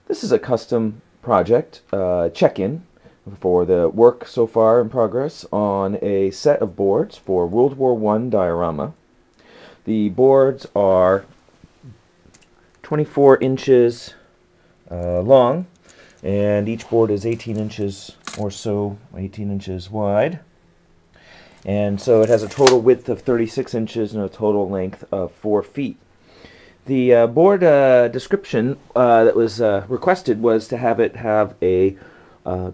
This is a custom project check-in for the work so far in progress on a set of boards for World War I diorama. The boards are 24 inches long, and each board is 18 inches or so, 18 inches wide. And so it has a total width of 36 inches and a total length of 4 feet. The board description that was requested was to have it have a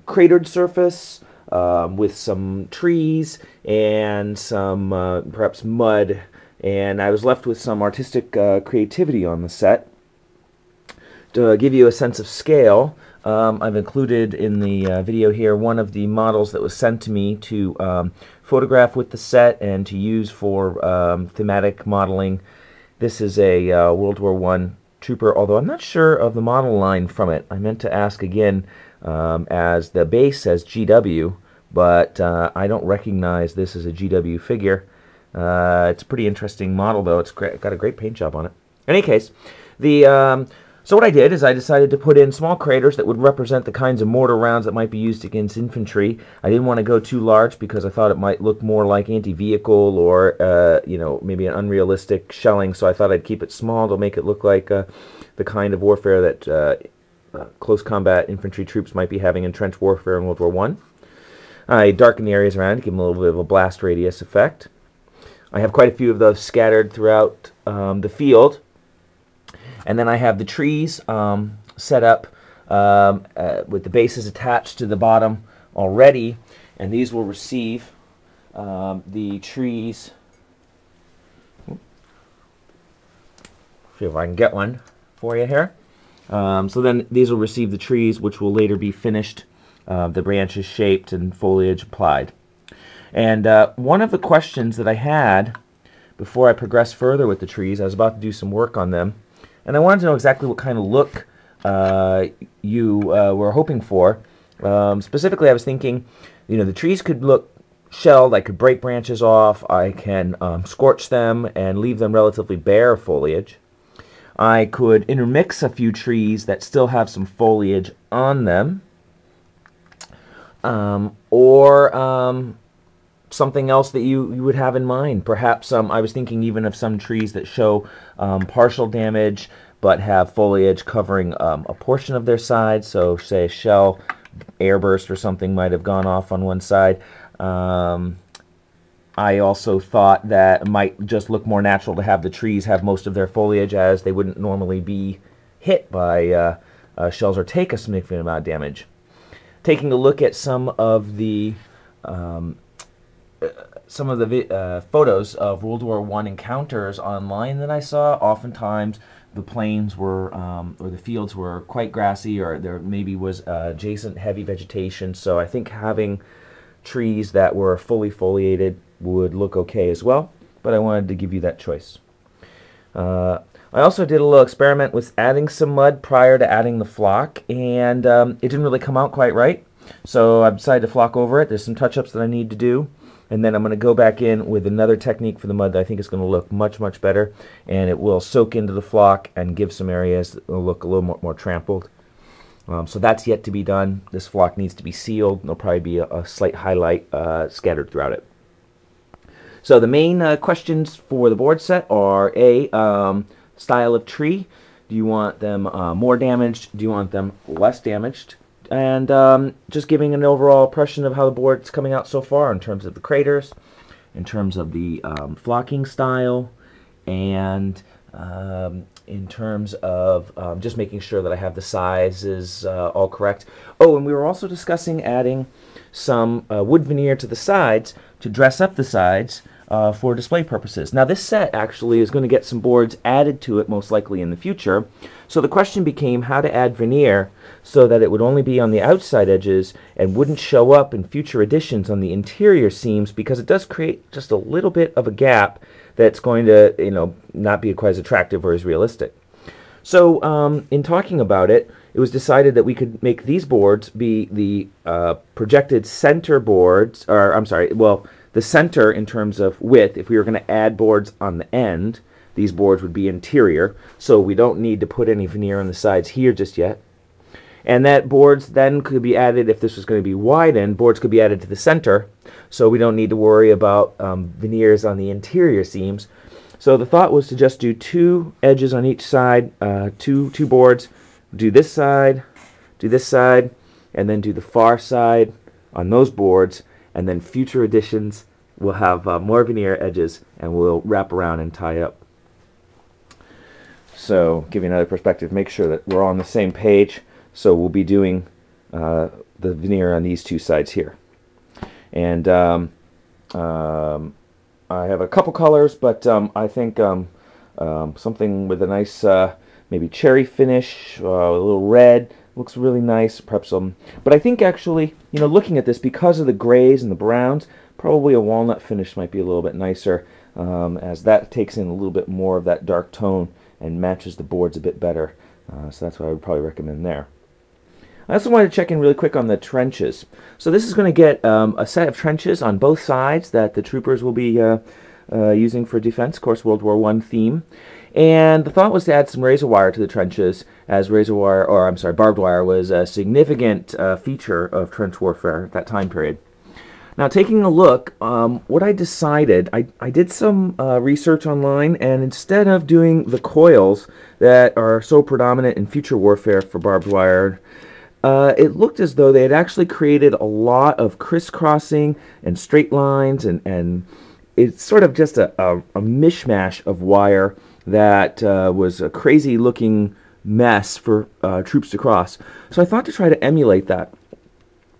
cratered surface with some trees and some perhaps mud, and I was left with some artistic creativity on the set. To give you a sense of scale, I've included in the video here one of the models that was sent to me to photograph with the set and to use for thematic modeling. This is a World War I trooper, although I'm not sure of the model line from it. I meant to ask again, as the base says GW, but I don't recognize this as a GW figure. It's a pretty interesting model, though. It's got a great paint job on it. In any case, so what I did is I decided to put in small craters that would represent the kinds of mortar rounds that might be used against infantry. I didn't want to go too large because I thought it might look more like anti-vehicle or, you know, maybe an unrealistic shelling, so I thought I'd keep it small to make it look like the kind of warfare that close combat infantry troops might be having in trench warfare in World War I. I darkened the areas around to give them a little bit of a blast radius effect. I have quite a few of those scattered throughout the field. And then I have the trees set up with the bases attached to the bottom already, and these will receive the trees. See if I can get one for you here. So then these will receive the trees, which will later be finished, the branches shaped and foliage applied. And one of the questions that I had before I progressed further with the trees, I was about to do some work on them, and I wanted to know exactly what kind of look you were hoping for. Specifically, I was thinking, you know, the trees could look shelled. I could break branches off. I can scorch them and leave them relatively bare of foliage. I could intermix a few trees that still have some foliage on them. Or something else that you would have in mind. Perhaps I was thinking even of some trees that show partial damage but have foliage covering a portion of their side. So say a shell airburst or something might have gone off on one side. I also thought that it might just look more natural to have the trees have most of their foliage, as they wouldn't normally be hit by shells or take a significant amount of damage. Taking a look at some of the photos of World War I encounters online that I saw, oftentimes the plains were, or the fields were quite grassy, or there maybe was adjacent heavy vegetation, so I think having trees that were fully foliated would look okay as well, but I wanted to give you that choice. I also did a little experiment with adding some mud prior to adding the flock, and it didn't really come out quite right, so I decided to flock over it. There's some touch-ups that I need to do. And then I'm going to go back in with another technique for the mud that I think is going to look much, much better. And it will soak into the flock and give some areas that will look a little more trampled. So that's yet to be done. This flock needs to be sealed. There'll probably be a slight highlight scattered throughout it. So the main questions for the board set are A, style of tree. Do you want them more damaged? Do you want them less damaged? And just giving an overall impression of how the board's coming out so far in terms of the craters, in terms of the flocking style, and in terms of just making sure that I have the sizes all correct. Oh, and we were also discussing adding some wood veneer to the sides to dress up the sides for display purposes. Now this set actually is going to get some boards added to it most likely in the future. So the question became how to add veneer so that it would only be on the outside edges and wouldn't show up in future editions on the interior seams, because it does create just a little bit of a gap that's going to, you know, not be quite as attractive or as realistic. So in talking about it, it was decided that we could make these boards be the projected center boards, or I'm sorry, well, the center in terms of width. If we were going to add boards on the end, these boards would be interior, so we don't need to put any veneer on the sides here just yet. And that boards then could be added, if this was going to be widened, boards could be added to the center, so we don't need to worry about veneers on the interior seams. So the thought was to just do 2 edges on each side, two boards, do this side, and then do the far side on those boards, and then future editions will have more veneer edges, and we'll wrap around and tie up. So give you another perspective, make sure that we're on the same page. So we'll be doing the veneer on these 2 sides here. And I have a couple colors, but I think something with a nice maybe cherry finish, a little red, looks really nice. Perhaps but I think actually, you know, looking at this, because of the grays and the browns, probably a walnut finish might be a little bit nicer, as that takes in a little bit more of that dark tone and matches the boards a bit better. So that's what I would probably recommend there. I also wanted to check in really quick on the trenches. So this is going to get a set of trenches on both sides that the troopers will be using for defense, of course, World War I theme. And the thought was to add some razor wire to the trenches, as barbed wire was a significant feature of trench warfare at that time period. Now, taking a look, what I decided, I did some research online, and instead of doing the coils that are so predominant in future warfare for barbed wire, it looked as though they had actually created a lot of crisscrossing and straight lines, and it's sort of just a mishmash of wire that was a crazy looking mess for troops to cross. So I thought to try to emulate that,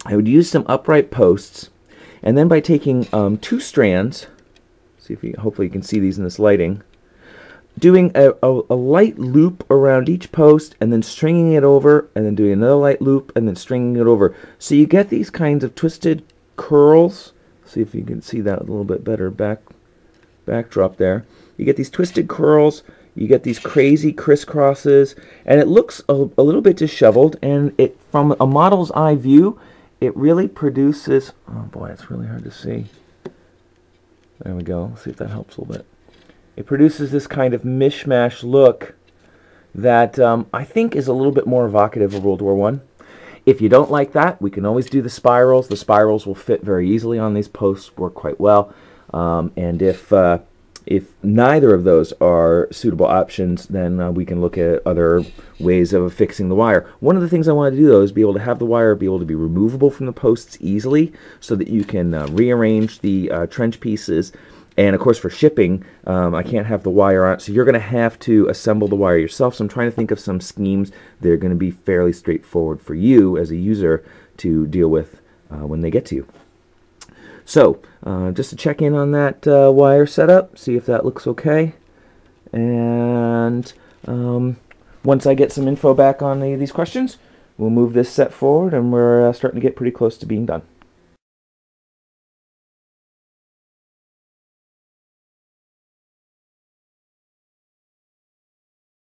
I would use some upright posts, and then by taking 2 strands, see if hopefully you can see these in this lighting, doing a light loop around each post, and then stringing it over, and then doing another light loop, and then stringing it over. So you get these kinds of twisted curls. See if you can see that a little bit better backdrop there. You get these twisted curls, you get these crazy crisscrosses, and it looks a little bit disheveled, and it, from a model's eye view, it really produces, oh boy, it's really hard to see. There we go. Let's see if that helps a little bit. It produces this kind of mishmash look that I think is a little bit more evocative of World War I. If you don't like that, we can always do the spirals. The spirals will fit very easily on these posts, work quite well. And if neither of those are suitable options, then we can look at other ways of fixing the wire. One of the things I want to do, though, is be able to have the wire be able to be removable from the posts easily, so that you can rearrange the trench pieces. And of course, for shipping, I can't have the wire on it, so you're going to have to assemble the wire yourself. So I'm trying to think of some schemes that are going to be fairly straightforward for you as a user to deal with when they get to you. So just to check in on that wire setup, see if that looks okay. And once I get some info back on these questions, we'll move this set forward, and we're starting to get pretty close to being done.